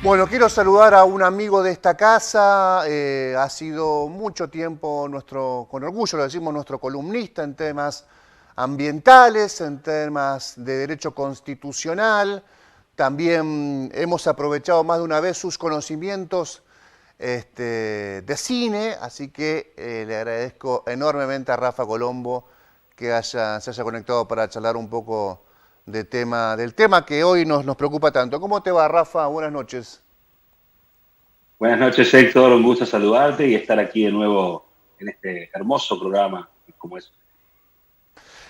Bueno, quiero saludar a un amigo de esta casa, ha sido mucho tiempo con orgullo lo decimos, nuestro columnista en temas ambientales, en temas de derecho constitucional. También hemos aprovechado más de una vez sus conocimientos de cine, así que le agradezco enormemente a Rafa Colombo que se haya conectado para charlar un poco del tema que hoy nos preocupa tanto. ¿Cómo te va, Rafa? Buenas noches. Buenas noches, Héctor. Un gusto saludarte y estar aquí de nuevo en este hermoso programa como es.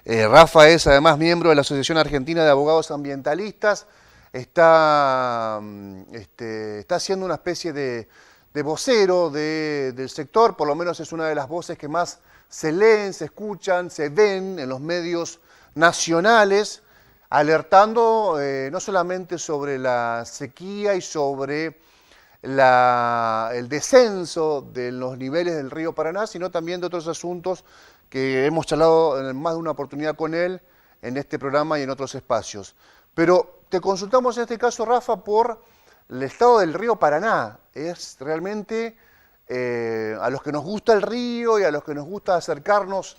Rafa es además miembro de la Asociación Argentina de Abogados Ambientalistas. Está haciendo una especie de vocero del sector, por lo menos es una de las voces que más se leen, se escuchan, se ven en los medios nacionales, alertando no solamente sobre la sequía y sobre el descenso de los niveles del río Paraná, sino también de otros asuntos que hemos charlado en más de una oportunidad con él en este programa y en otros espacios. Pero te consultamos en este caso, Rafa, por el estado del río Paraná. Es realmente a los que nos gusta el río y a los que nos gusta acercarnos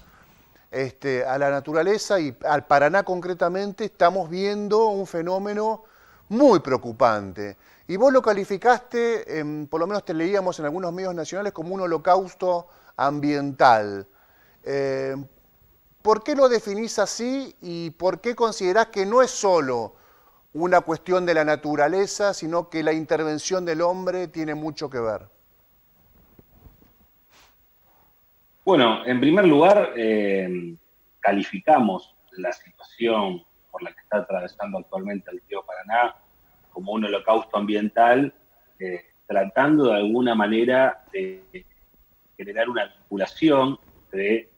a la naturaleza y al Paraná concretamente, estamos viendo un fenómeno muy preocupante. Y vos lo calificaste, por lo menos te leíamos en algunos medios nacionales, como un holocausto ambiental. ¿Por qué lo definís así y por qué considerás que no es solo una cuestión de la naturaleza, sino que la intervención del hombre tiene mucho que ver? Bueno, en primer lugar, calificamos la situación por la que está atravesando actualmente el río Paraná como un holocausto ambiental, tratando de alguna manera de generar una vinculación de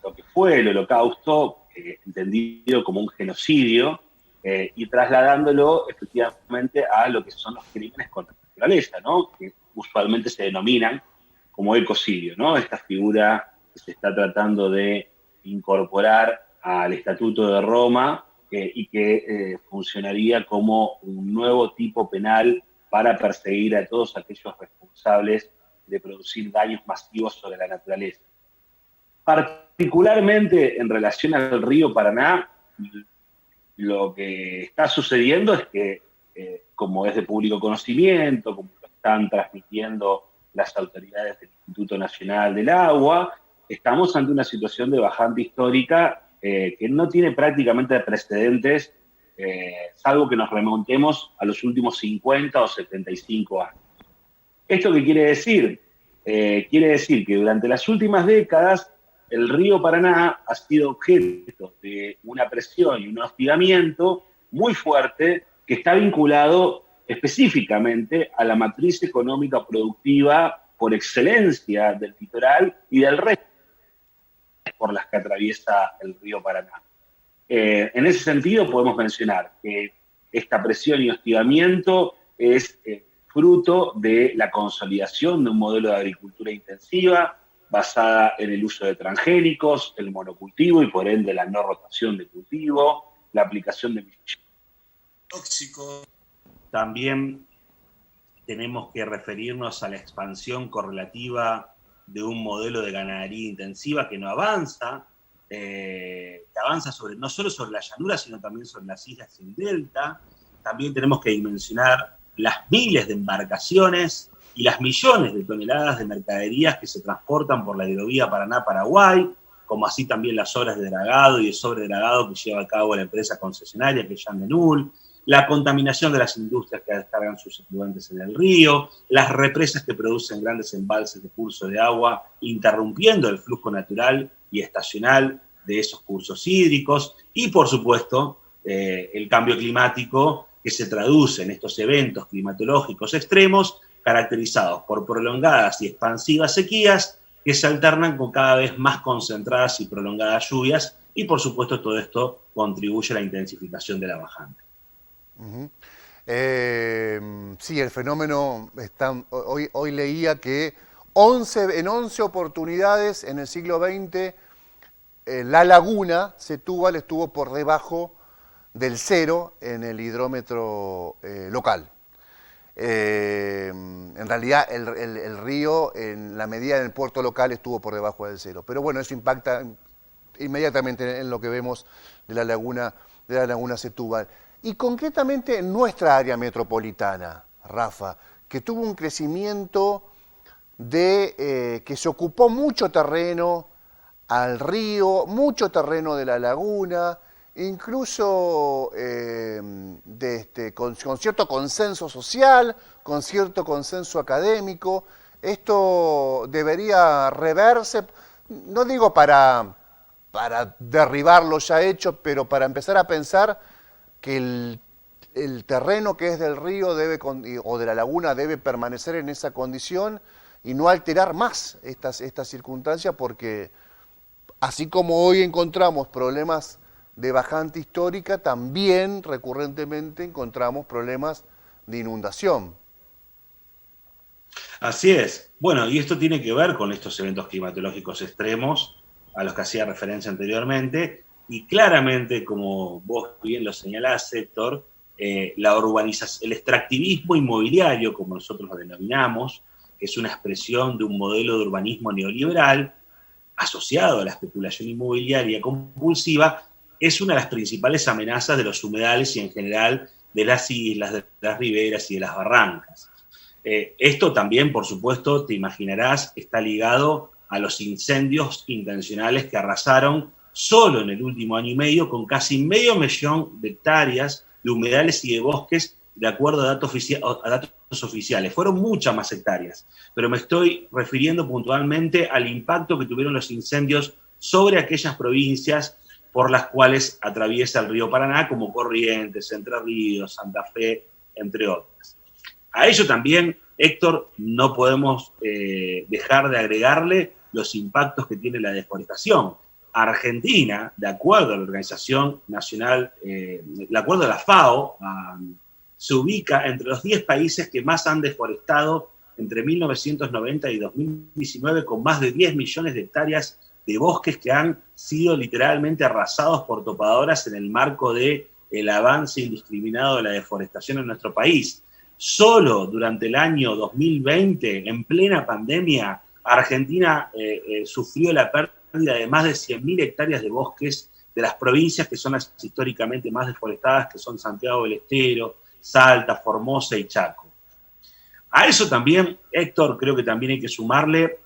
lo que fue el holocausto, entendido como un genocidio, y trasladándolo efectivamente a lo que son los crímenes contra la naturaleza, ¿no? Que usualmente se denominan como ecocidio, ¿no? Esta figura que se está tratando de incorporar al Estatuto de Roma y que funcionaría como un nuevo tipo penal para perseguir a todos aquellos responsables de producir daños masivos sobre la naturaleza. Particularmente en relación al río Paraná, lo que está sucediendo es que, como es de público conocimiento, como lo están transmitiendo las autoridades del Instituto Nacional del Agua, estamos ante una situación de bajante histórica que no tiene prácticamente precedentes, salvo que nos remontemos a los últimos 50 o 75 años. ¿Esto qué quiere decir? Quiere decir que durante las últimas décadas el río Paraná ha sido objeto de una presión y un hostigamiento muy fuerte que está vinculado específicamente a la matriz económica productiva por excelencia del litoral y del resto por las que atraviesa el río Paraná. En ese sentido podemos mencionar que esta presión y hostigamiento es fruto de la consolidación de un modelo de agricultura intensiva basada en el uso de transgénicos, el monocultivo y por ende la no rotación de cultivo, la aplicación de tóxicos. También tenemos que referirnos a la expansión correlativa de un modelo de ganadería intensiva que no avanza, no solo sobre la llanura, sino también sobre las islas y el delta. También tenemos que dimensionar las miles de embarcaciones y las millones de toneladas de mercaderías que se transportan por la hidrovía Paraná-Paraguay, como así también las obras de dragado y de sobredragado que lleva a cabo la empresa concesionaria, que es Yandenul, la contaminación de las industrias que descargan sus efluentes en el río, las represas que producen grandes embalses de curso de agua, interrumpiendo el flujo natural y estacional de esos cursos hídricos, y por supuesto el cambio climático que se traduce en estos eventos climatológicos extremos caracterizados por prolongadas y expansivas sequías que se alternan con cada vez más concentradas y prolongadas lluvias, y por supuesto todo esto contribuye a la intensificación de la bajante. Uh-huh. Sí, el fenómeno, hoy leía que en 11 oportunidades en el siglo XX la laguna Setúbal estuvo por debajo del cero en el hidrómetro local. En realidad el río, en la medida del puerto local, estuvo por debajo del cero. Pero bueno, eso impacta inmediatamente en lo que vemos de la laguna Setúbal. Y concretamente en nuestra área metropolitana, Rafa, que tuvo un crecimiento que se ocupó mucho terreno al río, mucho terreno de la laguna, incluso con cierto consenso social, con cierto consenso académico. Esto debería reverse, no digo para derribar lo ya hecho, pero para empezar a pensar que el terreno que es del río o de la laguna debe permanecer en esa condición y no alterar más estas circunstancias, porque así como hoy encontramos problemas de bajante histórica, también recurrentemente encontramos problemas de inundación. Así es. Bueno, y esto tiene que ver con estos eventos climatológicos extremos a los que hacía referencia anteriormente, y claramente, como vos bien lo señalás, Héctor, la urbanización, el extractivismo inmobiliario, como nosotros lo denominamos, que es una expresión de un modelo de urbanismo neoliberal asociado a la especulación inmobiliaria compulsiva, es una de las principales amenazas de los humedales y en general de las islas, de las riberas y de las barrancas. Esto también, por supuesto, te imaginarás, está ligado a los incendios intencionales que arrasaron solo en el último año y medio con casi 500.000 de hectáreas de humedales y de bosques, de acuerdo a datos oficiales. Fueron muchas más hectáreas, pero me estoy refiriendo puntualmente al impacto que tuvieron los incendios sobre aquellas provincias por las cuales atraviesa el río Paraná, como Corrientes, Entre Ríos, Santa Fe, entre otras. A ello también, Héctor, no podemos dejar de agregarle los impactos que tiene la deforestación. Argentina, de acuerdo a la Organización Nacional, de acuerdo a la FAO, se ubica entre los 10 países que más han deforestado entre 1990 y 2019, con más de 10 millones de hectáreas de bosques que han sido literalmente arrasados por topadoras en el marco del avance indiscriminado de la deforestación en nuestro país. Solo durante el año 2020, en plena pandemia, Argentina sufrió la pérdida de más de 100.000 hectáreas de bosques de las provincias que son las históricamente más deforestadas, que son Santiago del Estero, Salta, Formosa y Chaco. A eso también, Héctor, creo que también hay que sumarle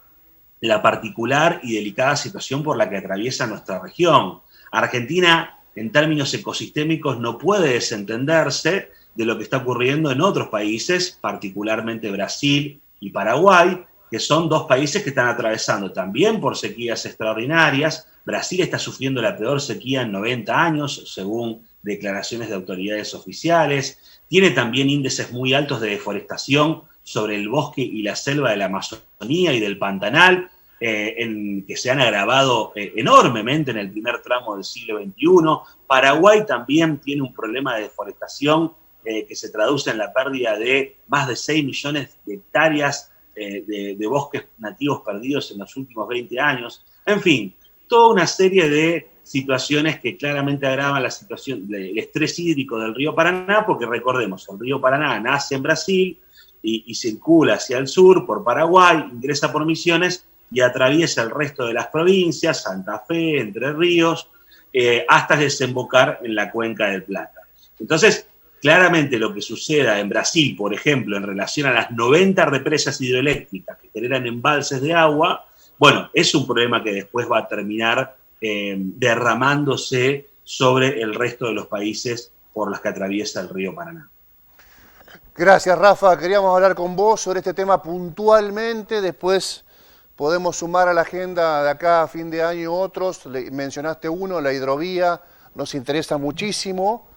la particular y delicada situación por la que atraviesa nuestra región. Argentina, en términos ecosistémicos, no puede desentenderse de lo que está ocurriendo en otros países, particularmente Brasil y Paraguay, que son dos países que están atravesando también por sequías extraordinarias. Brasil está sufriendo la peor sequía en 90 años, según declaraciones de autoridades oficiales. Tiene también índices muy altos de deforestación sobre el bosque y la selva de la Amazonía y del Pantanal, que se han agravado enormemente en el primer tramo del siglo XXI. Paraguay también tiene un problema de deforestación que se traduce en la pérdida de más de 6 millones de hectáreas de bosques nativos perdidos en los últimos 20 años. En fin, toda una serie de situaciones que claramente agravan la situación del estrés hídrico del río Paraná, porque recordemos, el río Paraná nace en Brasil y circula hacia el sur por Paraguay, ingresa por Misiones y atraviesa el resto de las provincias, Santa Fe, Entre Ríos, hasta desembocar en la cuenca del Plata. Entonces, claramente lo que suceda en Brasil, por ejemplo, en relación a las 90 represas hidroeléctricas que generan embalses de agua, bueno, es un problema que después va a terminar derramándose sobre el resto de los países por los que atraviesa el río Paraná. Gracias, Rafa. Queríamos hablar con vos sobre este tema puntualmente. Después podemos sumar a la agenda de acá a fin de año otros. Mencionaste uno, la hidrovía, nos interesa muchísimo,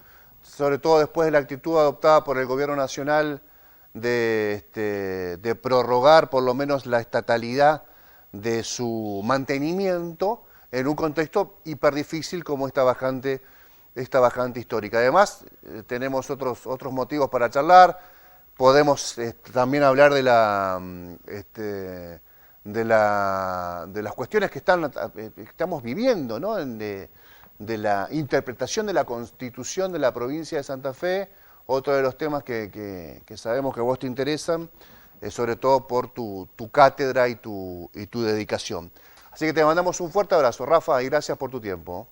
sobre todo después de la actitud adoptada por el gobierno nacional de prorrogar por lo menos la estatalidad de su mantenimiento en un contexto hiper difícil como esta bajante histórica. Además, tenemos otros motivos para charlar. Podemos también hablar de las cuestiones que estamos viviendo, ¿no? De la interpretación de la Constitución de la provincia de Santa Fe, otro de los temas que sabemos que a vos te interesan, sobre todo por tu cátedra y tu dedicación. Así que te mandamos un fuerte abrazo, Rafa, y gracias por tu tiempo.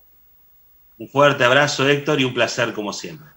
Un fuerte abrazo, Héctor, y un placer como siempre.